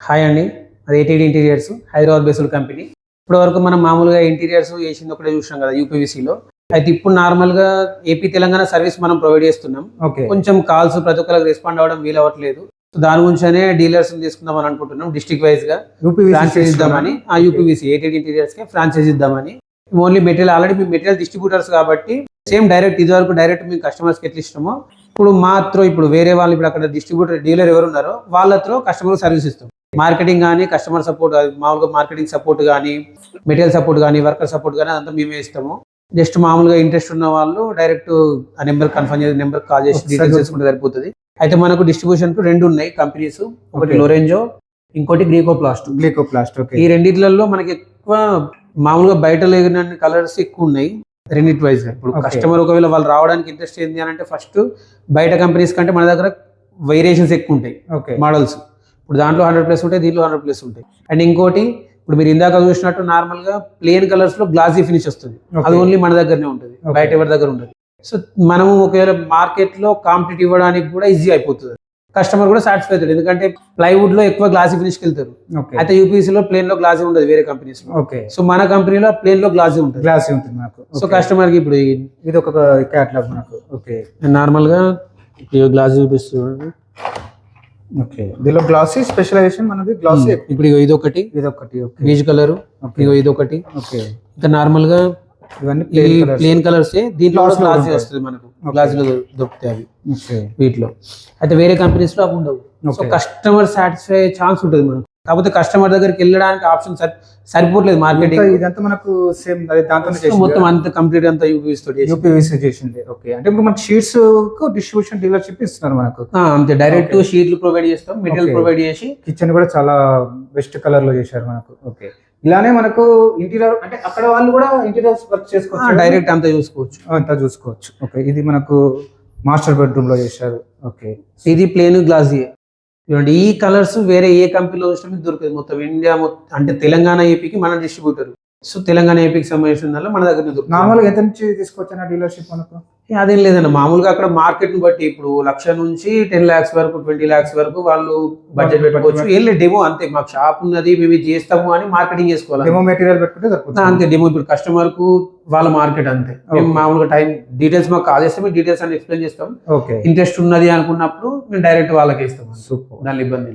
Hi అండి. అది ATD interiors Hyderabad based company. ఇప్పటి వరకు మనం మామూలుగా ఇంటీరియర్స్ చేసింది ఒకటే చూసినాం కదా యూపీవీసీలో. అయితే ఇప్పుడు నార్మల్గా ఏపీ తెలంగాణ సర్వీస్ మనం ప్రొవైడ్ చేస్తున్నాం. ఓకే. కొంచెం కాల్స్ ప్రతి ఒక్కరికి రెస్పాండ్ అవ్వడం వీలవ్వట్లేదు. సో దాని గురించనే డీలర్స్ తీసుకుందాం అని అనుకుంటున్నాం. డిస్ట్రిక్ట్ వైజ్ గా ఫ్రాంచైజ్ ఇద్దామని, ఆ యూపీవీసీ ఏటీడీ ఇంటీరియర్స్ కి ఫ్రాంచైజ్ ఇద్దామని. ఓన్లీ మెటీరియల్ ఆల్రెడీ మేము మెటీరియల్ డిస్ట్రిబ్యూటర్స్ కాబట్టి సేమ్ డైరెక్ట్ ఇది వరకు డైరెక్ట్ మేము కస్టమర్స్కి ఎట్లా ఇస్తామో ఇప్పుడు మాత్రం ఇప్పుడు వేరే వాళ్ళు ఇప్పుడు అక్కడ డిస్ట్రిబ్యూటర్ డీలర్ ఎవరు ఉన్నారో వాళ్ళతో కస్టమర్ సర్వీస్ ఇస్తాం. మార్కెటింగ్ కానీ కస్టమర్ సపోర్ట్ మామూలుగా మార్కెటింగ్ సపోర్ట్ కానీ మెటీరియల్ సపోర్ట్ కానీ వర్కర్ సపోర్ట్ కానీ అదంతా మేమే ఇస్తాము. జస్ట్ మామూలుగా ఇంట్రెస్ట్ ఉన్న వాళ్ళు డైరెక్ట్ ఆ నెంబర్ కన్ఫర్మ్ చేసి నెంబర్ కాల్ చేసి డీటెయిల్స్ చేసుకుంటే సరిపోతుంది. అయితే మనకు డిస్ట్రిబ్యూషన్ కు రెండు ఉన్నాయి కంపెనీస్, ఒకటి లోరెంజో, ఇంకోటి గ్రీకోప్లాస్ట్. ఈ రెండిట్లలో మనకి ఎక్కువ మామూలుగా బయట లేని కలర్స్ ఎక్కువ ఉన్నాయి రెండిట్ వైజ్ గా. ఇప్పుడు కస్టమర్ ఒకవేళ వాళ్ళు రావడానికి ఇంట్రెస్ట్ ఏంటి అని అంటే ఫస్ట్ బయట కంపెనీస్ కంటే మన దగ్గర వేరియేషన్స్ ఎక్కువ ఉంటాయి మోడల్స్. ఇప్పుడు దాంట్లో 100+ ఉంటాయి, దీంట్లో 100+ ఉంటాయి. అండ్ ఇంకోటి ఇప్పుడు మీరు ఇందాక చూసినట్టు నార్మల్ గా ప్లేన్ కలర్స్ లో గ్లాసీ ఫినిష్ వస్తుంది. అది ఓన్లీ మన దగ్గరనే ఉంటుంది, బయట ఎవరి దగ్గర ఉంటుంది. సో మనము ఒకవేళ మార్కెట్ లో కాంపిటేటివ్ ఇవ్వడానికి కూడా ఈజీ అయిపోతుంది. కస్టమర్ కూడా సాటిస్ఫై అవుతాడు, ఎందుకంటే ప్లైవుడ్ లో ఎక్కువ గ్లాసీ ఫినిష్ కి వెళ్తారు. అయితే యూపీసీ లో ప్లేన్ లో గ్లాసీ ఉండదు వేరే కంపెనీస్ లో. సో మన కంపెనీలో ప్లేన్ లో గ్లాసీ ఉంటుంది. నాకు. సో కస్టమర్ కి ఇప్పుడు ఇది ఒక క్యాటలాగ్ మనకు. ఓకే, నార్మల్ గా గ్లాసీ చూపిస్తుంది. ఓకే, దీనిలో గ్లాసీ స్పెషలైజేషన్ మనది గ్లాసీ. ఇప్పుడు ఇదొకటి బీజ్ కలర్, ఇదొకటి. ఓకే, ఇంకా నార్మల్ గా ఇవన్నీ ప్లేన్ కలర్స్. దీంట్లో గ్లాసీ వస్తుంది మనకు, గ్లాసీలో దొరుకుతాయి అవి వీటిలో. అయితే వేరే కంపెనీస్ లో అవి ఉండవు. సో కస్టమర్ సాటిస్ఫై అయ్యే ఛాన్స్ ఉంటుంది మనకు. కాకపోతే కస్టమర్ దగ్గరికి వెళ్ళడానికి ఆప్షన్ సరిపోవట్లేదు మార్కెటింగ్. ఇదంతా మనకు సేమ్ దాంతో మొత్తం అంత కంప్లీట్ అంతా యూపీవీసీ చేసింది. ఓకే, అంటే ఇప్పుడు మనకి షీట్స్ కు డిస్ట్రిబ్యూషన్ డీలర్షిప్ ఇస్తున్నారు మనకు. అంతే, డైరెక్ట్ షీట్లు ప్రొవైడ్ చేస్తాం, మెటీరియల్ ప్రొవైడ్ చేసి. కిచెన్ కూడా చాలా బెస్ట్ కలర్ లో చేశారు మనకు. ఓకే, ఇలానే మనకు ఇంటీరియర్ అంటే అక్కడ వాళ్ళు కూడా ఇంటీరియర్స్ వర్క్ చేసుకోవచ్చు, డైరెక్ట్ అంతా చూసుకోవచ్చు. ఓకే, ఇది మనకు మాస్టర్ బెడ్రూమ్ లో చేశారు. ఓకే, ఇది ప్లేన్ గ్లాసీ. చూడండి, ఈ కలర్స్ వేరే ఏ కంపెనీలో చూసినా మీకు దొరకదు. మొత్తం ఇండియా అంటే తెలంగాణ ఏపీకి మన డిస్ట్రిబ్యూటర్. సో తెలంగాణ ఏపీకి సంబంధించిన మన దగ్గర దొరుకుతుంది. నార్మల్గా ఎంత నుంచి తీసుకోవచ్చు డీలర్షిప్ మనకు? అదేం లేదన్న, మామూలుగా అక్కడ మార్కెట్ ని బట్టి ఇప్పుడు 1,00,000 నుంచి 10 lakhs వరకు, 20 lakhs వరకు వాళ్ళు బడ్జెట్ పెట్టుకోవచ్చు. వెళ్ళే డెమో అంతే, మాకు షాప్ ఉన్నది మేము ఇది చేస్తాము అని మార్కెటింగ్ చేసుకోవాలి. డెమో మెటీరియల్ పెట్టుకుంటే అంతే. డెమో ఇప్పుడు కస్టమర్ కు వాళ్ళ మార్కెట్ అంతే. మేము మామూలుగా టైం డీటెయిల్స్ మాకు కాల్ చేస్తే మేము డీటెయిల్స్ అని ఎక్స్ప్లెయిన్ చేస్తాం. ఇంట్రెస్ట్ ఉన్నది అనుకున్నప్పుడు మేము డైరెక్ట్ వాళ్ళకి ఇస్తాం. దాని ఇబ్బంది.